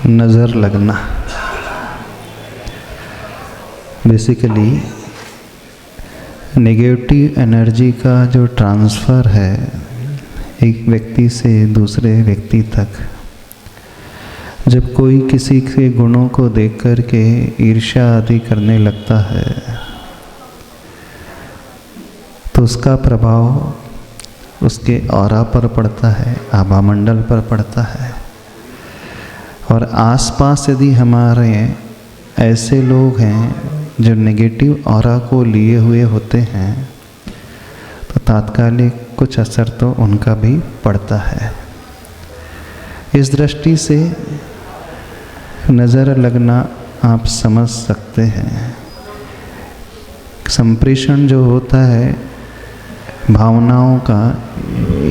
नज़र लगना। Basically negative energy का जो ट्रांसफ़र है एक व्यक्ति से दूसरे व्यक्ति तक, जब कोई किसी के गुणों को देख कर के ईर्ष्या आदि करने लगता है तो उसका प्रभाव उसके ऑरा पर पड़ता है, आभामंडल पर पड़ता है। और आसपास यदि हमारे ऐसे लोग हैं जो नेगेटिव ऑरा को लिए हुए होते हैं तो तात्कालिक कुछ असर तो उनका भी पड़ता है। इस दृष्टि से नज़र लगना आप समझ सकते हैं। संप्रेषण जो होता है भावनाओं का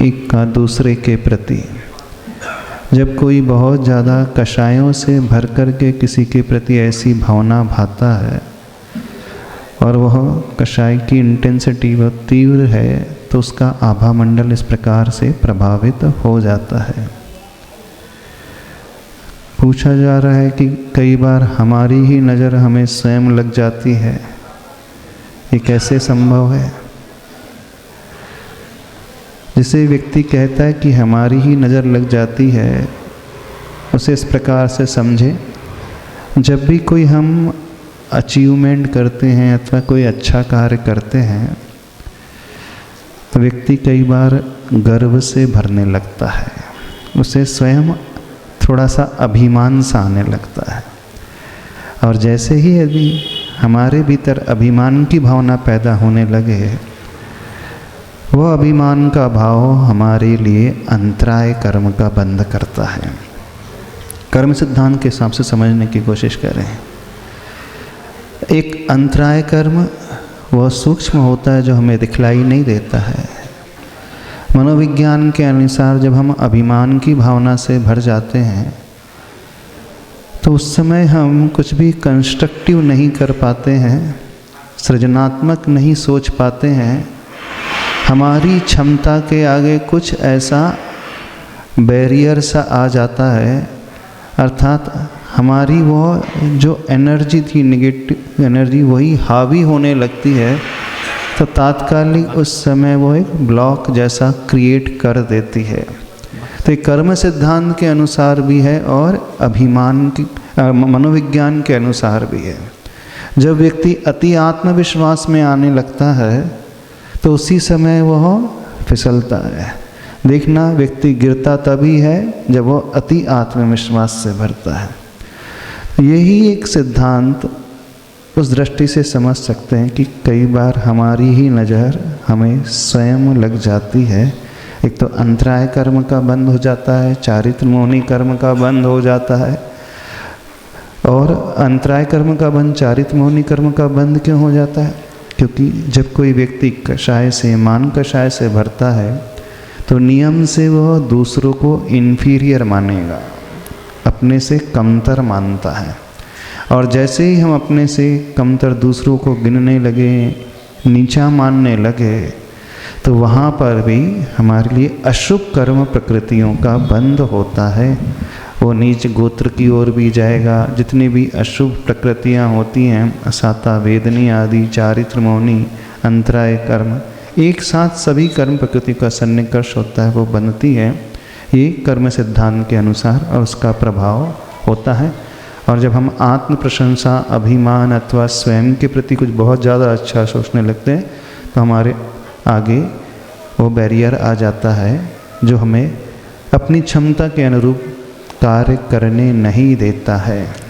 एक का दूसरे के प्रति, जब कोई बहुत ज़्यादा कषायों से भर कर के किसी के प्रति ऐसी भावना भाता है और वह कषाय की इंटेंसिटी वह तीव्र है तो उसका आभामंडल इस प्रकार से प्रभावित हो जाता है। पूछा जा रहा है कि कई बार हमारी ही नज़र हमें स्वयं लग जाती है, ये कैसे संभव है? जिसे व्यक्ति कहता है कि हमारी ही नज़र लग जाती है, उसे इस प्रकार से समझे, जब भी कोई हम अचीवमेंट करते हैं अथवा कोई अच्छा कार्य करते हैं तो व्यक्ति कई बार गर्व से भरने लगता है, उसे स्वयं थोड़ा सा अभिमान सा आने लगता है। और जैसे ही यदि हमारे भीतर अभिमान की भावना पैदा होने लगे, वह अभिमान का भाव हमारे लिए अंतराय कर्म का बंध करता है। कर्म सिद्धांत के हिसाब से समझने की कोशिश करें। एक अंतराय कर्म वह सूक्ष्म होता है जो हमें दिखलाई नहीं देता है। मनोविज्ञान के अनुसार जब हम अभिमान की भावना से भर जाते हैं तो उस समय हम कुछ भी कंस्ट्रक्टिव नहीं कर पाते हैं, सृजनात्मक नहीं सोच पाते हैं। हमारी क्षमता के आगे कुछ ऐसा बैरियर सा आ जाता है, अर्थात हमारी वो जो एनर्जी थी, नेगेटिव एनर्जी, वही हावी होने लगती है तो तात्कालिक उस समय वो एक ब्लॉक जैसा क्रिएट कर देती है। तो ये कर्म सिद्धांत के अनुसार भी है और अभिमान की मनोविज्ञान के अनुसार भी है। जब व्यक्ति अति आत्मविश्वास में आने लगता है तो उसी समय वह फिसलता है। देखना, व्यक्ति गिरता तभी है जब वह अति आत्मविश्वास से भरता है। यही एक सिद्धांत उस दृष्टि से समझ सकते हैं कि कई बार हमारी ही नज़र हमें स्वयं लग जाती है। एक तो अंतराय कर्म का बंध हो जाता है, चारित्र मोहनी कर्म का बंध हो जाता है। और अंतराय कर्म का बंध, चारित्र मोहनी कर्म का बंध क्यों हो जाता है? क्योंकि जब कोई व्यक्ति कषाय से, मान कषाय से भरता है तो नियम से वह दूसरों को इन्फीरियर मानेगा, अपने से कमतर मानता है। और जैसे ही हम अपने से कमतर दूसरों को गिनने लगे, नीचा मानने लगे, तो वहाँ पर भी हमारे लिए अशुभ कर्म प्रकृतियों का बंध होता है। वो नीच गोत्र की ओर भी जाएगा। जितनी भी अशुभ प्रकृतियाँ होती हैं, असाता, वेदनी आदि, चारित्र मौनी, अंतराय कर्म, एक साथ सभी कर्म प्रकृति का सन्निकर्ष होता है, वो बनती है। ये कर्म सिद्धांत के अनुसार और उसका प्रभाव होता है। और जब हम आत्म प्रशंसा, अभिमान अथवा स्वयं के प्रति कुछ बहुत ज़्यादा अच्छा सोचने लगते हैं तो हमारे आगे वो बैरियर आ जाता है जो हमें अपनी क्षमता के अनुरूप कार्य करने नहीं देता है।